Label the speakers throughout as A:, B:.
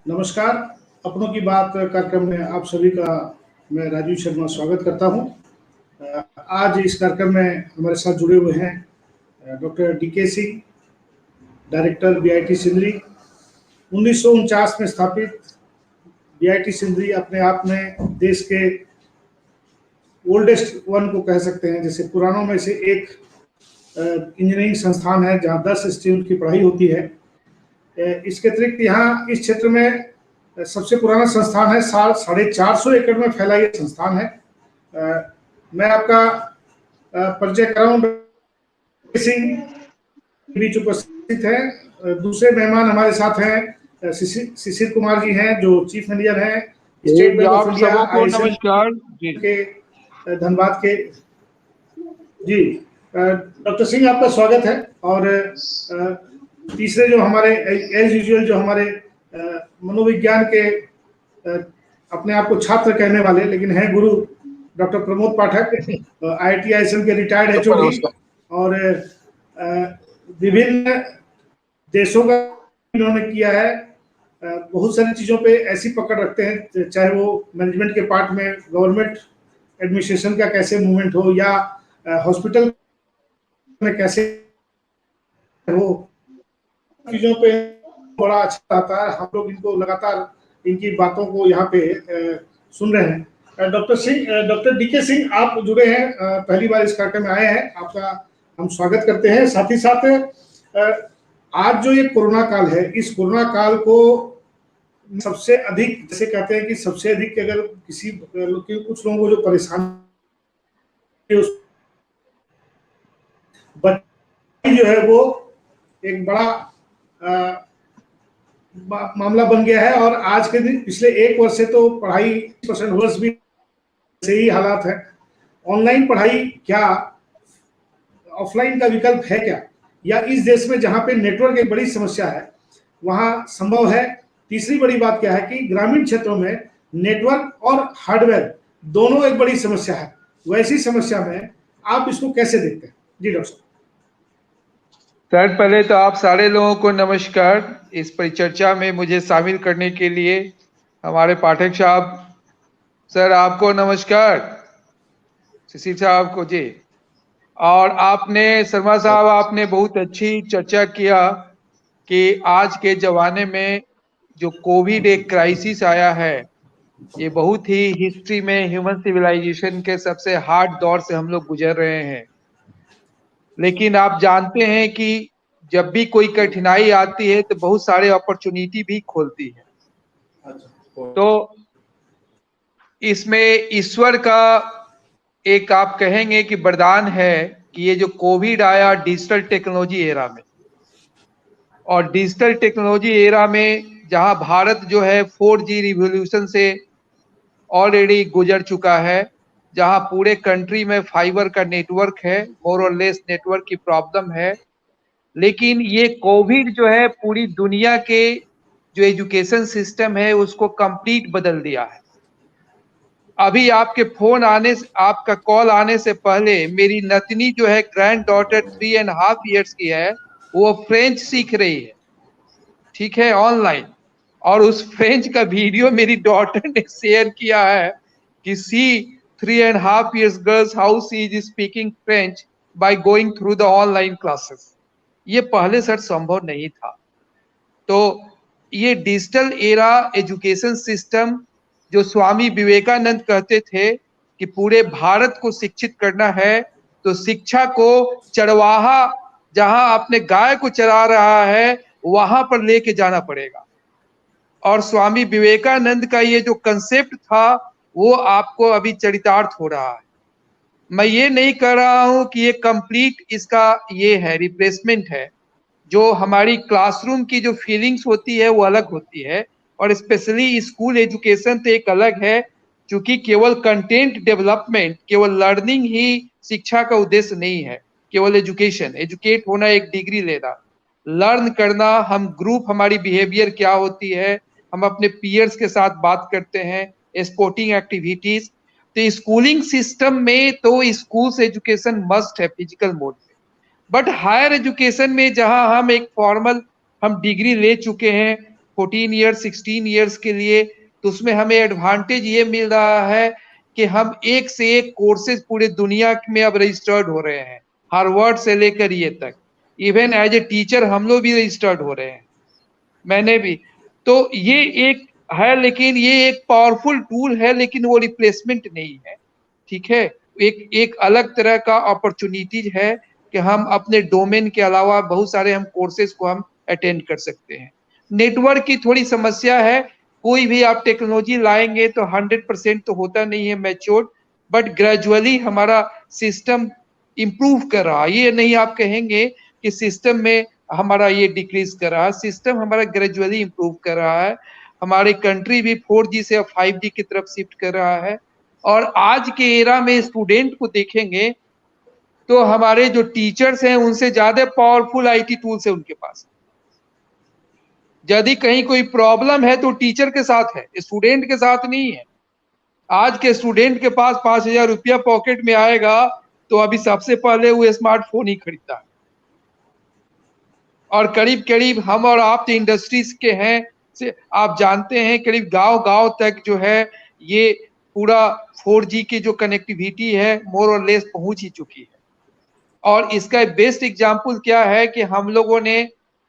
A: नमस्कार। अपनों की बात कार्यक्रम में आप सभी का मैं राजीव शर्मा स्वागत करता हूं। आज इस कार्यक्रम में हमारे साथ जुड़े हुए हैं doctor DK Singh, director BIT Sindri. 1949 में स्थापित बीआईटी सिंदरी अपने आप में देश के ओल्डेस्ट वन को कह सकते हैं। जैसे पुरानों में से एक इंजीनियरिंग संस्थान है जहां 10 स्ट्रीम की पढ़ाई होती है। इसके अतिरिक्त यहाँ इस क्षेत्र में सबसे पुराना संस्थान है। 450 एकड़ में फैला ये संस्थान है। मैं आपका परिचय कराऊं। सिंह बीच उपस्थित है। दूसरे मेहमान हमारे साथ हैं शिशिर कुमार जी हैं, जो चीफ मैनेजर हैं स्टेट बैंक ऑफ इंडिया
B: नमस्कार
A: के धनबाद के। जी डॉक्टर सिंह, आपका स्वागत है। और तीसरे जो हमारे एज यूजुअल जो हमारे मनोविज्ञान के अपने आप को छात्र कहने वाले लेकिन हैं गुरु, डॉक्टर प्रमोद पाठक, IIT ISM के रिटायर्ड HOD और विभिन्न देशों का इन्होंने किया है। बहुत सारी चीज़ों पे ऐसी पकड़ रखते हैं, चाहे वो मैनेजमेंट के पार्ट में गवर्नमेंट एडमिनिस्ट्रेशन का कैसे मूवमेंट हो या हॉस्पिटल में कैसे हो, चीज़ों पे बड़ा अच्छा आता है। हम लोग इनको लगातार इनकी बातों को यहाँ पे सुन रहे हैं। डॉक्टर डीके सिंह, आप जुड़े हैं, पहली बार इस कार्यक्रम में आए हैं, आपका हम स्वागत करते हैं। साथ ही साथ आज जो ये कोरोना काल है, इस कोरोना काल को सबसे अधिक, जैसे कहते हैं कि सबसे अधिक अगर किसी कुछ लोगों को जो परेशानी जो है वो एक बड़ा मामला बन गया है। और आज के दिन पिछले एक वर्ष से तो पढ़ाई % वर्ष भी से ही हालात है। ऑनलाइन पढ़ाई क्या ऑफलाइन का विकल्प है क्या, या इस देश में जहां पे नेटवर्क एक बड़ी समस्या है वहां संभव है? तीसरी बड़ी बात क्या है कि ग्रामीण क्षेत्रों में नेटवर्क और हार्डवेयर दोनों एक बड़ी समस्या है। वैसी समस्या में आप इसको कैसे देखते हैं? जी डॉक्टर
B: सर, पहले तो आप सारे लोगों को नमस्कार। इस परिचर्चा में मुझे शामिल करने के लिए हमारे पाठक साहब, सर आपको नमस्कार, शिशिर साहब को जी। और आपने शर्मा साहब, आपने बहुत अच्छी चर्चा किया कि आज के जमाने में जो कोविड एक क्राइसिस आया है, ये बहुत ही हिस्ट्री में ह्यूमन सिविलाइजेशन के सबसे हार्ड दौर से हम लोग गुजर रहे हैं। लेकिन आप जानते हैं कि जब भी कोई कठिनाई आती है तो बहुत सारे अपॉर्चुनिटी भी खोलती है। तो इसमें ईश्वर का एक आप कहेंगे कि वरदान है कि ये जो कोविड आया डिजिटल टेक्नोलॉजी एरा में, और डिजिटल टेक्नोलॉजी एरा में जहां भारत जो है 4G रिवॉल्यूशन से ऑलरेडी गुजर चुका है, जहां पूरे कंट्री में फाइबर का नेटवर्क है, मोर और लेस नेटवर्क की प्रॉब्लम है। लेकिन ये कोविड जो है पूरी दुनिया के जो एजुकेशन सिस्टम है उसको कंप्लीट बदल दिया है। अभी आपके फोन आने से, आपका कॉल आने से पहले मेरी नतनी जो है ग्रैंड डॉटर 3.5 years की है, वो फ्रेंच सीख रही है, ठीक है, ऑनलाइन। और उस फ्रेंच का वीडियो मेरी डॉटर ने शेयर किया है कि she 3.5 years girls how she is speaking French by going through the online classes. ये पहले सर संभव नहीं था। तो ये डिजिटल एरा एजुकेशन सिस्टम जो स्वामी विवेकानंद कहते थे कि पूरे भारत को शिक्षित करना है, तो शिक्षा को चरवाहा जहां अपने गाय को चरा रहा है वहां पर लेके जाना पड़ेगा। और स्वामी विवेकानंद का ये जो कंसेप्ट था वो आपको अभी चरितार्थ हो रहा है। मैं ये नहीं कह रहा हूं कि ये कंप्लीट इसका ये है रिप्लेसमेंट है। जो हमारी क्लासरूम की जो फीलिंग्स होती है वो अलग होती है, और स्पेशली स्कूल एजुकेशन तो एक अलग है, क्योंकि केवल कंटेंट डेवलपमेंट, केवल लर्निंग ही शिक्षा का उद्देश्य नहीं है। केवल एजुकेट होना, एक डिग्री लेना, लर्न करना, हम ग्रुप, हमारी बिहेवियर क्या होती है, हम अपने पीयर्स के साथ बात करते हैं, स्पोर्टिंग एक्टिविटीज। तो स्कूलिंग सिस्टम में तो स्कूल से एजुकेशन मस्ट है फिजिकल मोड में। बट हायर एजुकेशन में जहां हम एक फॉर्मल हम डिग्री ले चुके हैं, 14 ईयर्स 16 ईयर्स के लिए, तो उसमें हमें एडवांटेज ये मिल रहा है कि हम एक से एक कोर्सेज पूरे दुनिया में अब रजिस्टर्ड हो रहे हैं, हार्वर्ड से लेकर ये तक। इवन एज ए टीचर हम लोग भी रजिस्टर्ड हो रहे हैं, मैंने भी। तो ये एक है, लेकिन ये एक पावरफुल टूल है, लेकिन वो रिप्लेसमेंट नहीं है, ठीक है। एक अलग तरह का अपॉर्चुनिटीज है कि हम अपने डोमेन के अलावा बहुत सारे हम कोर्सेज को हम अटेंड कर सकते हैं। नेटवर्क की थोड़ी समस्या है, कोई भी आप टेक्नोलॉजी लाएंगे तो 100% तो होता नहीं है मैच्योर्ड, बट ग्रेजुअली हमारा सिस्टम इंप्रूव कर रहा है। ये नहीं आप कहेंगे कि सिस्टम में हमारा ये डिक्रीज कर रहा है, सिस्टम हमारा ग्रेजुअली इंप्रूव कर रहा है। हमारे कंट्री भी 4G से 5G की तरफ शिफ्ट कर रहा है। और आज के एरा में स्टूडेंट को देखेंगे तो हमारे जो टीचर्स हैं उनसे ज्यादा पावरफुल आईटी टूल्स है उनके पास। यदि कहीं कोई प्रॉब्लम है तो टीचर के साथ है, स्टूडेंट के साथ नहीं है। आज के स्टूडेंट के पास 5,000 रुपया पॉकेट में आएगा तो अभी सबसे पहले वो स्मार्टफोन ही खरीदता है। और करीब करीब हम और आप तो इंडस्ट्रीज के हैं, से आप जानते हैं करीब गांव गांव तक जो है ये पूरा 4G की जो कनेक्टिविटी है मोर और लेस पहुंच ही चुकी है। और इसका बेस्ट एग्जांपल क्या है कि हम लोगों ने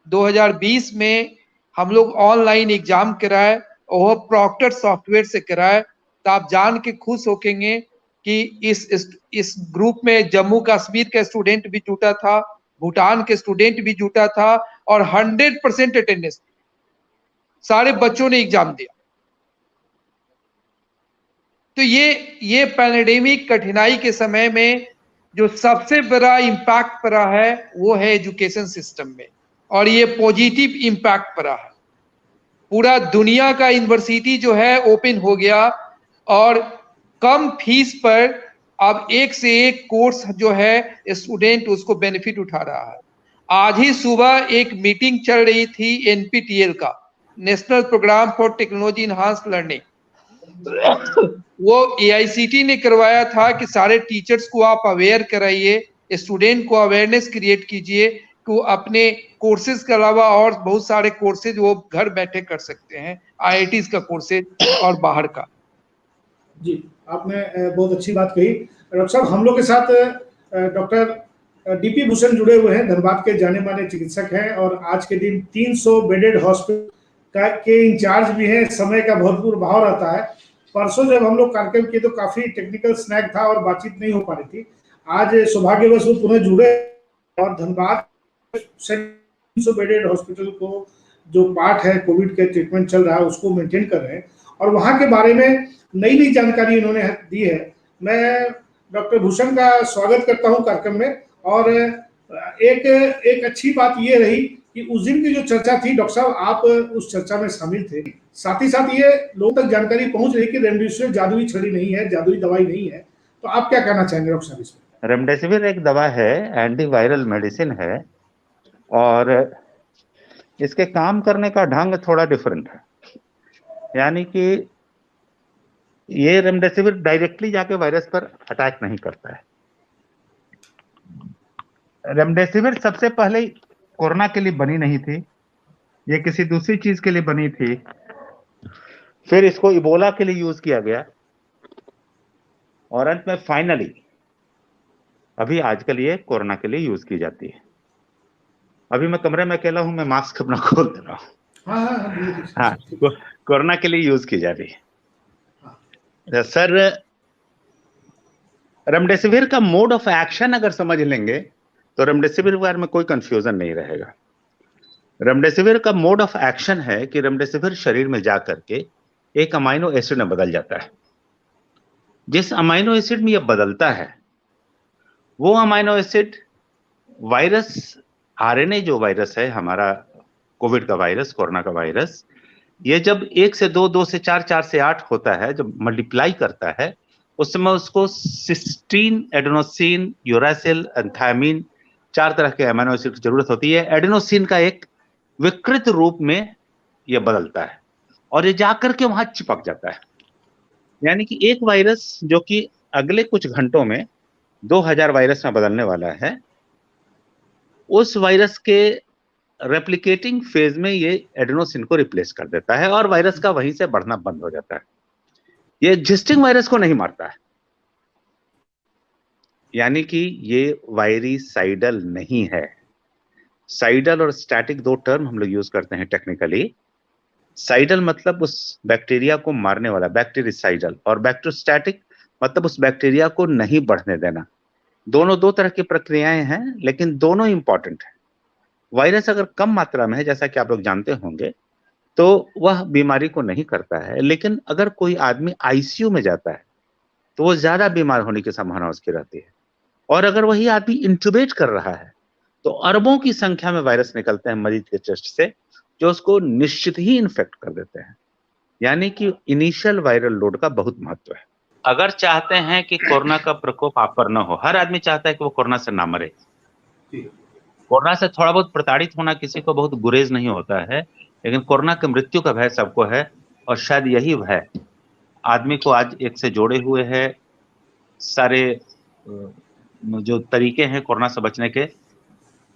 B: 2020 में हम लोग ऑनलाइन एग्जाम कराए और प्रॉक्टर सॉफ्टवेयर से कराए। तो आप जान के खुश होंगे कि इस ग्रुप में जम्मू कश्मीर का स्टूडेंट भी जुटा था, भूटान के स्टूडेंट भी जुटा था, और 100% अटेंडेंस, सारे बच्चों ने एग्जाम दिया। तो ये पैंडेमिक कठिनाई के समय में जो सबसे बड़ा इम्पैक्ट पड़ा है वो है एजुकेशन सिस्टम में, और ये पॉजिटिव इम्पैक्ट पड़ा है। पूरा दुनिया का यूनिवर्सिटी जो है ओपन हो गया और कम फीस पर अब एक से एक कोर्स जो है स्टूडेंट उसको बेनिफिट उठा रहा है। आज ही सुबह एक मीटिंग चल रही थी NPTEL का, national programme for technology enhanced learning. वो AICTE ने करवाया था कि सारे टीचर्स को आप अवेयर कराइए, स्टूडेंट को अवेयरनेस क्रिएट कीजिए कि वो अपने कोर्सेज के अलावा और बहुत सारे कोर्सेज वो घर बैठे कर सकते हैं, IITs का कोर्सेज और बाहर का।
A: जी, आपने बहुत अच्छी बात कही। डॉक्टर साहब, हम लोग के साथ डॉक्टर DP भूषण जुड़े हुए हैं, धनबाद के जाने माने चिकित्सक हैं और आज के दिन 300 बेडेड हॉस्पिटल के इंचार्ज भी हैं। समय का भरपूर भाव रहता है। परसों जब हम लोग कार्यक्रम किए तो काफी टेक्निकल स्नैग था और बातचीत नहीं हो पा रही थी। आज सौभाग्यवश वो पुनः जुड़े और धनबाद 300 बेडेड हॉस्पिटल को जो पार्ट है कोविड के ट्रीटमेंट चल रहा है उसको मेंटेन कर रहे हैं और वहाँ के बारे में नई नई जानकारी इन्होंने दी है। मैं डॉक्टर भूषण का स्वागत करता हूँ कार्यक्रम में। और एक अच्छी बात ये रही कि उस दिन की जो चर्चा थी, डॉक्टर साहब आप उस चर्चा में शामिल थे। साथ ही साथ ये लोगों तक जानकारी पहुंच रही कि रेमडेसिविर जादुई छड़ी नहीं है, जादुई दवाई नहीं है। तो आप क्या कहना चाहेंगे डॉक्टर साहब इसमें?
C: रेमडेसिविर एक दवा है, एंटीवायरल मेडिसिन है और इसके काम करने का ढंग थोड़ा डिफरेंट है। यानी कि ये रेमडेसिविर डायरेक्टली जाके वायरस पर अटैक नहीं करता है। रेमडेसिविर सबसे पहले कोरोना के लिए बनी नहीं थी, ये किसी दूसरी चीज के लिए बनी थी। फिर इसको इबोला के लिए यूज किया गया और अंत में फाइनली अभी आजकल ये कोरोना के लिए यूज की जाती है। अभी मैं कमरे में अकेला हूं, मैं मास्क अपना खोल दे रहा हूँ। हाँ, कोरोना के लिए यूज की जा रही है। सर, रेमडेसिविर का मोड ऑफ एक्शन अगर समझ लेंगे तो रेमडेसिविर के बारे में कोई कंफ्यूजन नहीं रहेगा। रेमडेसिविर का मोड ऑफ एक्शन है कि रेमडेसिविर शरीर में जाकर के एक अमाइनो एसिड में बदल जाता है। जिस अमाइनो एसिड में यह बदलता है वो अमाइनो एसिड वायरस RNA जो वायरस है हमारा कोविड का वायरस, कोरोना का वायरस, ये जब 1 से 2, 2 से 4, 4 से 8 होता है, जब मल्टीप्लाई करता है उस समय उसको सिस्टीन, एडेनोसिन, यूरासिल, एंथाइमिन 4 तरह के अमीनो एसिड की जरूरत होती है। एडेनोसिन का एक विकृत रूप में यह बदलता है और ये जाकर के वहां चिपक जाता है। यानी कि एक वायरस जो कि अगले कुछ घंटों में 2000 वायरस में बदलने वाला है, उस वायरस के रेप्लिकेटिंग फेज में ये एडेनोसिन को रिप्लेस कर देता है और वायरस का वहीं से बढ़ना बंद हो जाता है। ये एग्जिस्टिंग वायरस को नहीं मारता है, यानी कि ये वायरिसाइडल नहीं है। साइडल और स्टैटिक दो टर्म हम लोग यूज करते हैं टेक्निकली। साइडल मतलब उस बैक्टीरिया को मारने वाला, बैक्टीरिसाइडल, और बैक्टीरियोस्टैटिक मतलब उस बैक्टीरिया को नहीं बढ़ने देना। दोनों दो तरह की प्रक्रियाएं हैं, लेकिन दोनों इंपॉर्टेंट है। वायरस अगर कम मात्रा में है, जैसा कि आप लोग जानते होंगे, तो वह बीमारी को नहीं करता है, लेकिन अगर कोई आदमी आईसीयू में जाता है तो वो ज्यादा बीमार होने की संभावना उसकी रहती है। और अगर वही आदमी इंट्यूबेट कर रहा है तो अरबों की संख्या में वायरस निकलते हैं मरीज के चेस्ट से, जो उसको निश्चित ही इन्फेक्ट कर देते हैं। यानी कि इनिशियल वायरल लोड का बहुत महत्व है। अगर चाहते हैं कि कोरोना का प्रकोप आप पर न हो, हर आदमी चाहता है कि वो कोरोना से ना मरे। कोरोना से थोड़ा बहुत प्रताड़ित होना किसी को बहुत गुरेज नहीं होता है, लेकिन कोरोना की मृत्यु का भय सबको है। और शायद यही भय आदमी को आज एक से जोड़े हुए है। सारे जो तरीके हैं कोरोना से बचने के,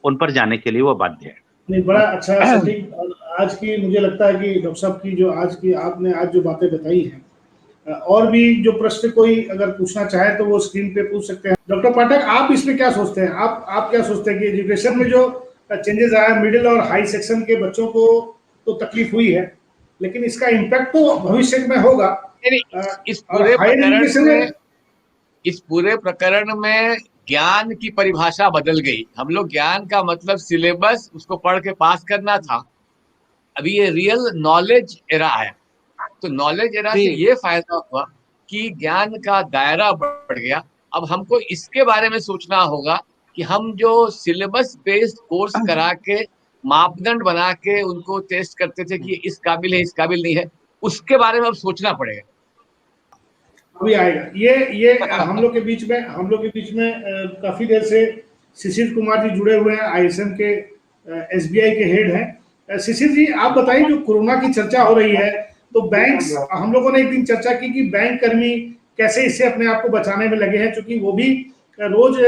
C: उन पर जाने के लिए वो बाध्य है।
A: नहीं, बड़ा अच्छा सटीक। आज की मुझे लगता है कि डॉक्टर साहब की जो आज की आपने आज जो बातें बताई हैं, और भी जो प्रश्न कोई अगर पूछना चाहे तो वो स्क्रीन पे पूछ सकते हैं। डॉक्टर पाठक, आप इसमें क्या सोचते हैं? आप क्या सोचते हैं कि एजुकेशन में जो चेंजेस आया, मिडिल और हाई सेक्शन के बच्चों को तो तकलीफ हुई है, लेकिन इसका इम्पैक्ट तो भविष्य में होगा।
D: इस पूरे प्रकरण में ज्ञान की परिभाषा बदल गई। हम लोग ज्ञान का मतलब सिलेबस उसको पढ़ के पास करना था, अभी ये रियल नॉलेज एरा आया। तो नॉलेज एरा से ये फायदा हुआ कि ज्ञान का दायरा बढ़ गया। अब हमको इसके बारे में सोचना होगा कि हम जो सिलेबस बेस्ड कोर्स करा के मापदंड बना के उनको टेस्ट करते थे कि इस काबिल है इस काबिल नहीं है, उसके बारे में अब सोचना पड़ेगा।
A: अभी आएगा ये हम लोग के बीच में काफी देर से शिशिर कुमार जी जुड़े हुए हैं, आईएसएम के एसबीआई के हेड हैं। शिशिर जी, आप बताइए, जो कोरोना की चर्चा हो रही है, तो बैंक्स, हम लोगों ने एक दिन चर्चा की कि बैंक कर्मी कैसे इससे अपने आप को बचाने में लगे हैं, क्योंकि वो भी रोज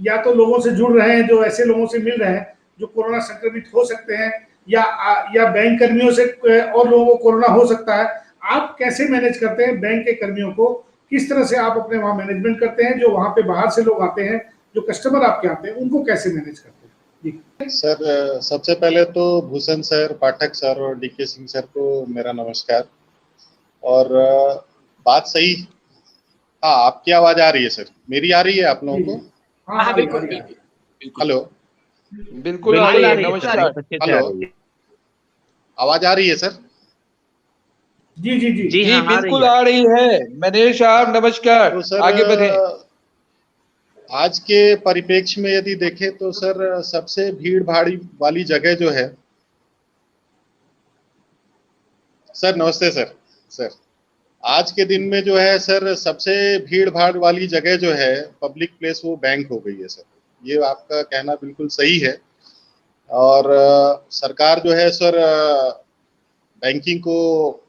A: या तो लोगों से जुड़ रहे हैं, जो ऐसे लोगों से मिल रहे हैं जो कोरोना संक्रमित हो सकते हैं, या बैंक कर्मियों से और लोगों को कोरोना हो सकता है। आप कैसे मैनेज करते हैं बैंक के कर्मियों को? किस तरह से आप अपने वहां मैनेजमेंट करते हैं? जो वहां पे बाहर से लोग आते हैं, जो कस्टमर आपके आते हैं, उनको कैसे मैनेज करते हैं?
E: सर, सबसे पहले तो भूषण सर, पाठक सर और डीके सिंह सर को मेरा नमस्कार। और बात सही, हाँ, आपकी आवाज आ रही है सर? मेरी आ रही है आप लोगों को?
D: हाँ, बिल्कुल।
E: हेलो,
B: बिल्कुल आ रही है। नमस्कार।
E: हेलो, आवाज आ रही है सर?
A: जी जी जी
B: जी बिल्कुल आ रही है। मनीष साहब नमस्कार।
E: तो सर,
B: आगे बढ़े।
E: आज के परिप्रेक्ष्य में यदि देखें तो सर, सबसे भीड़ भाड़ी वाली जगह जो है, सर नमस्ते सर, आज के दिन में जो है सर, सबसे भीड़ भाड़ वाली जगह जो है पब्लिक प्लेस, वो बैंक हो गई है सर। ये आपका कहना बिल्कुल सही है। और सरकार जो है सर, बैंकिंग को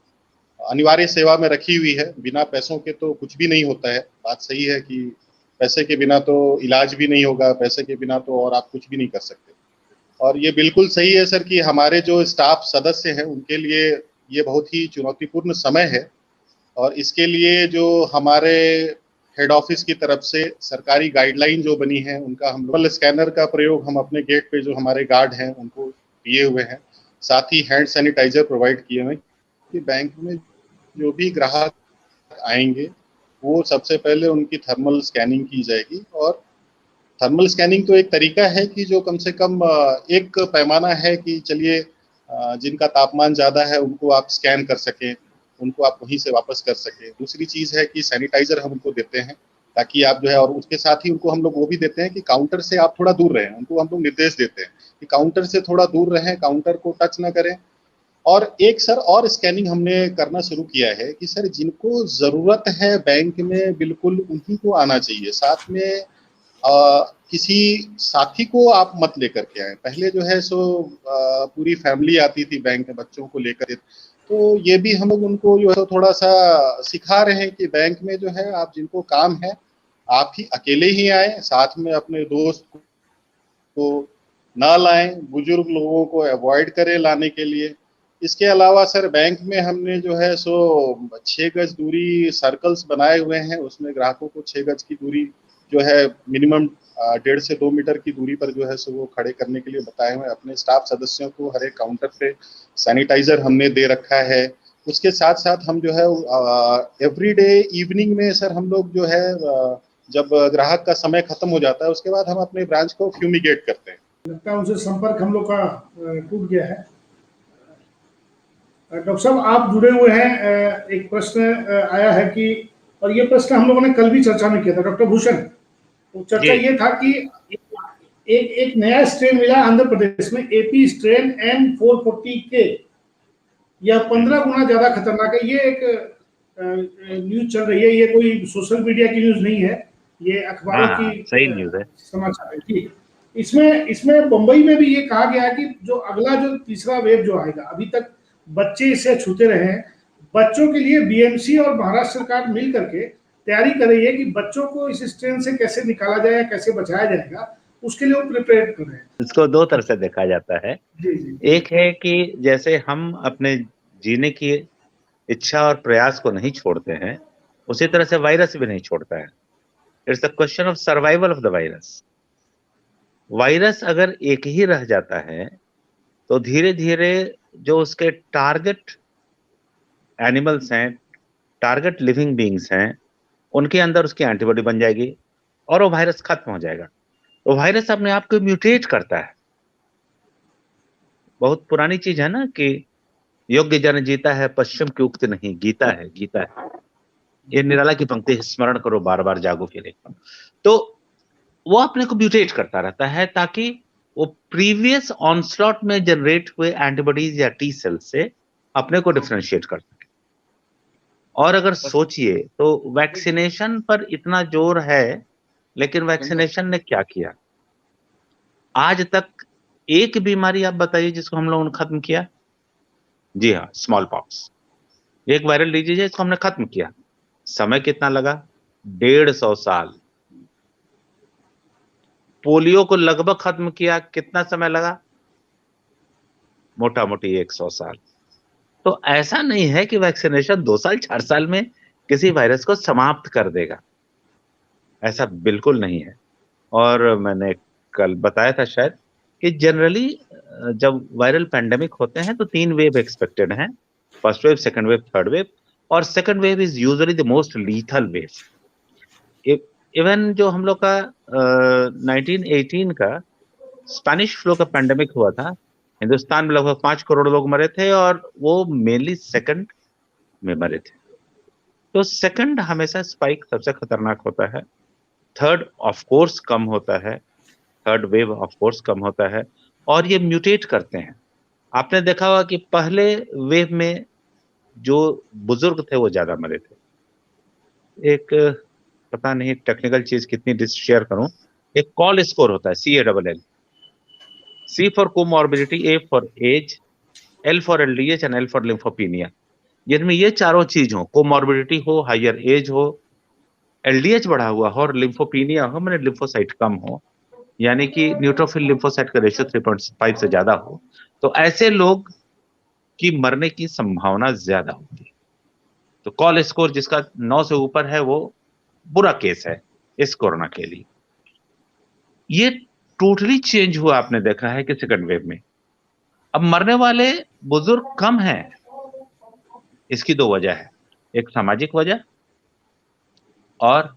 E: अनिवार्य सेवा में रखी हुई है। बिना पैसों के तो कुछ भी नहीं होता है। बात सही है कि पैसे के बिना तो इलाज भी नहीं होगा, पैसे के बिना तो और आप कुछ भी नहीं कर सकते। और ये बिल्कुल सही है सर कि हमारे जो स्टाफ सदस्य हैं उनके लिए ये बहुत ही चुनौतीपूर्ण समय है। और इसके लिए जो हमारे हेड ऑफिस की तरफ से सरकारी गाइडलाइन जो बनी है, उनका हम लोग स्कैनर का प्रयोग हम अपने गेट पे जो हमारे गार्ड हैं उनको दिए हुए हैं। साथ ही हैंड सैनिटाइजर प्रोवाइड किए हुए हैं कि बैंक में जो भी ग्राहक आएंगे वो सबसे पहले उनकी थर्मल स्कैनिंग की जाएगी। और थर्मल स्कैनिंग तो एक तरीका है कि जो कम से कम एक पैमाना है कि चलिए जिनका तापमान ज़्यादा है उनको आप स्कैन कर सकें, उनको आप वहीं से वापस कर सकें। दूसरी चीज़ है कि सैनिटाइजर हम उनको देते हैं ताकि आप जो है, और उसके साथ ही उनको हम लोग वो भी देते हैं कि काउंटर से आप थोड़ा दूर रहें। उनको हम लोग निर्देश देते हैं कि काउंटर से थोड़ा दूर रहें, काउंटर को टच ना करें। और एक सर और स्कैनिंग हमने करना शुरू किया है कि सर जिनको ज़रूरत है बैंक में, बिल्कुल उन्हीं को आना चाहिए। साथ में किसी साथी को आप मत लेकर के आए। पहले जो है सो पूरी फैमिली आती थी बैंक में बच्चों को लेकर, तो ये भी हम लोग उनको जो है थोड़ा सा सिखा रहे हैं कि बैंक में जो है आप जिनको काम है आप ही अकेले ही आए, साथ में अपने दोस्त को ना लाएं, बुजुर्ग लोगों को अवॉइड करें लाने के लिए। इसके अलावा सर बैंक में हमने जो है सो 6 गज दूरी सर्कल्स बनाए हुए हैं, उसमें ग्राहकों को 6 गज की दूरी जो है मिनिमम 1.5 से 2 मीटर की दूरी पर जो है सो वो खड़े करने के लिए बताए हुए हैं। अपने स्टाफ सदस्यों को हर एक काउंटर पे सैनिटाइजर हमने दे रखा है। उसके साथ साथ हम जो है एवरीडे इवनिंग में सर हम लोग जो है जब ग्राहक का समय खत्म हो जाता है उसके बाद हम अपने ब्रांच को फ्यूमिगेट करते हैं।
A: लगता है उनसे संपर्क हम लोग का टूट गया है। डॉक्टर साहब आप जुड़े हुए हैं, एक प्रश्न आया है कि, और ये प्रश्न हम लोगों ने कल भी चर्चा में किया था डॉक्टर भूषण, तो चर्चा ये था कि एक नया स्ट्रेन मिला आंध्र प्रदेश में, एपी स्ट्रेन N440K, यह 15 गुना ज्यादा खतरनाक है। ये एक न्यूज चल रही है, ये कोई सोशल मीडिया की न्यूज नहीं है, ये अखबारों की
C: सही न्यूज है,
A: समाचार है जी। इसमें बंबई में भी ये कहा गया है कि जो अगला जो तीसरा वेव जो आएगा, अभी तक बच्चे इसे छूते रहे हैं, बच्चों के लिए बीएमसी और महाराष्ट्र सरकार मिल करके तैयारी कर रही है कि बच्चों को इस स्ट्रेन से कैसे निकाला जाए, कैसे बचाया जाएगा, उसके लिए वो प्रिपेयर कर रहे हैं।
C: इसको दो तरह से देखा जाता है।
A: जी जी।
C: एक है कि जैसे हम अपने जीने की इच्छा और प्रयास को नहीं छोड़ते हैं, उसी तरह से वायरस भी नहीं छोड़ता है। It's a question of survival of the virus. Virus अगर एक ही रह जाता है तो धीरे धीरे जो उसके टारगेट एनिमल्स हैं, टारगेट लिविंग बीइंग्स हैं, उनके अंदर उसकी एंटीबॉडी बन जाएगी और वो वायरस खत्म हो जाएगा। तो वायरस अपने आप को म्यूटेट करता है। बहुत पुरानी चीज है ना कि योग्य जन जीता है, पश्चिम की उक्त नहीं, गीता है, गीता है। ये निराला की पंक्ति स्मरण करो, बार बार जागो फिर एक। तो वो अपने को म्यूटेट करता रहता है ताकि वो प्रीवियस ऑनस्लॉट में जनरेट हुए एंटीबॉडीज या टी सेल से अपने को डिफरेंशिएट कर सके। और अगर सोचिए तो वैक्सीनेशन पर इतना जोर है, लेकिन वैक्सीनेशन ने क्या किया? आज तक एक बीमारी आप बताइए जिसको हम लोगों ने खत्म किया? जी हाँ, स्मॉल पॉक्स, एक वायरल डिजीज है, इसको हमने खत्म किया। समय कितना लगा? 150 साल। पोलियो को लगभग खत्म किया, कितना समय लगा? मोटा मोटी 100 साल। तो ऐसा नहीं है कि वैक्सीनेशन 2 साल 4 साल में किसी वायरस को समाप्त कर देगा, ऐसा बिल्कुल नहीं है। और मैंने कल बताया था शायद कि जनरली जब वायरल पैंडेमिक होते हैं तो 3 वेव एक्सपेक्टेड हैं, first wave, second wave, third wave, और second wave is usually the most lethal wave. Even जो हम लोग का 1918 का स्पेनिश फ्लू का पैंडेमिक हुआ था, हिंदुस्तान में लगभग 5 करोड़ लोग मरे थे और वो मेनली सेकंड में मरे थे। तो सेकंड हमेशा स्पाइक सबसे खतरनाक होता है, थर्ड ऑफ कोर्स कम होता है, थर्ड वेव ऑफ कोर्स कम होता है, और ये म्यूटेट करते हैं। आपने देखा होगा कि पहले वेव में जो बुजुर्ग थे वो ज्यादा मरे थे। एक पता नहीं टेक्निकल चीज कितनी शेयर करूं, एक कॉल स्कोर होता है CALL, C for comorbidity, A for age, L for LDH and L for lymphopenia. जिनमें ये चारों चीज हो, कोमॉर्बिडिटी हो, हायर एज हो, LDH बढ़ा हुआ हो और लिम्फोपीनिया हो, मैंने लिम्फोसाइट कम हो, यानी कि न्यूट्रोफिल लिम्फोसाइट का रेशियो 3.5 से ज्यादा हो, तो ऐसे लोग की मरने की संभावना ज्यादा होती है। तो कॉल स्कोर जिसका 9 से ऊपर है वो बुरा केस है इस कोरोना के लिए। ये टोटली चेंज हुआ, आपने देखा है कि सेकंड वेव में अब मरने वाले बुजुर्ग कम हैं। इसकी 2 वजह है, एक सामाजिक वजह और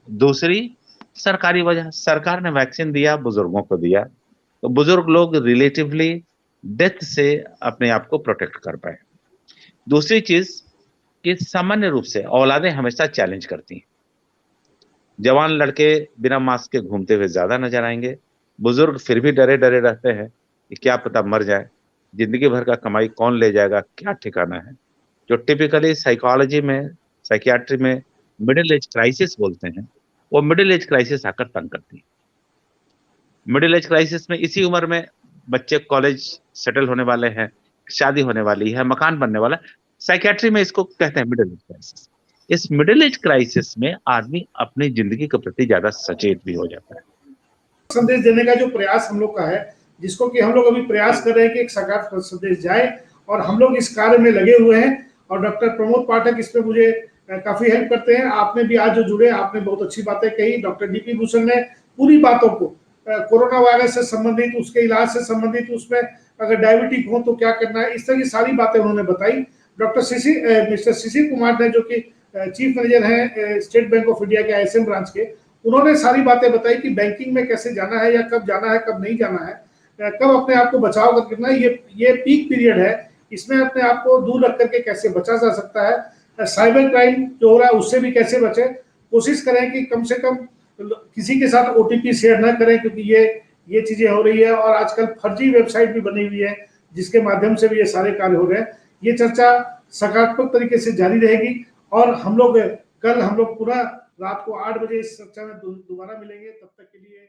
C: दूसरी सरकारी वजह। सरकार ने वैक्सीन दिया, बुजुर्गों को दिया, तो बुजुर्ग लोग रिलेटिवली डेथ से अपने आप को प्रोटेक्ट कर पाए। दूसरी चीज कि सामान्य रूप से औलादें हमेशा चैलेंज करती हैं। जवान लड़के बिना मास्क के घूमते हुए ज्यादा नजर आएंगे, बुजुर्ग फिर भी डरे डरे रहते हैं कि क्या पता मर जाए, जिंदगी भर का कमाई कौन ले जाएगा, क्या ठिकाना है। जो टिपिकली साइकोलॉजी में, साइकियाट्री में मिडिल एज क्राइसिस बोलते हैं, वो मिडिल एज क्राइसिस आकर तंग करती है। मिडिल एज क्राइसिस में इसी उम्र में बच्चे कॉलेज सेटल होने वाले हैं, शादी होने वाली है, मकान बनने वाला है। साइकियाट्री में इसको कहते हैं मिडिल एज क्राइसिस। इस मिडिल एज क्राइसिस में आदमी अपनी जिंदगी के प्रति ज्यादा सचेत भी हो जाता है।
A: संदेश देने का जो प्रयास हम लोग का है, जिसको कि हम लोग अभी प्रयास कर रहे हैं कि एक सकारात्मक संदेश जाए, और हम लोग इस कार्य में लगे हुए हैं। और डॉक्टर प्रमोद पाठक इसमें मुझे काफी हेल्प करते हैं। आपने भी आज जो जुड़े, आपने बहुत अच्छी बातें कही। डॉक्टर डीपी भूषण ने पूरी बातों को कोरोना वायरस से संबंधित, उसके इलाज से संबंधित, उसमें अगर डायबिटिक हो तो क्या करना है, इस तरह की सारी बातें उन्होंने बताई। डॉक्टर मिस्टर शिशिर कुमार ने, जो कि चीफ मैनेजर हैं स्टेट बैंक ऑफ इंडिया के ISM ब्रांच के, उन्होंने सारी बातें बताई कि बैंकिंग में कैसे जाना है, या कब जाना है, कब नहीं जाना है, कब अपने आप को बचाव करना है। ये पीक पीरियड है, इसमें अपने आप को दूर रख करके कैसे बचा जा सकता है। साइबर क्राइम जो हो रहा है उससे भी कैसे बचे। कोशिश करें कि कम से कम किसी के साथ OTP शेयर ना करें, क्योंकि ये चीजें हो रही है। और आजकल फर्जी वेबसाइट भी बनी हुई है, जिसके माध्यम से भी ये सारे कार्य हो रहे हैं। ये चर्चा सकारात्मक तरीके से जारी रहेगी, और हम लोग कल पुनः रात को 8 बजे इस चर्चा में दोबारा मिलेंगे। तब तक के लिए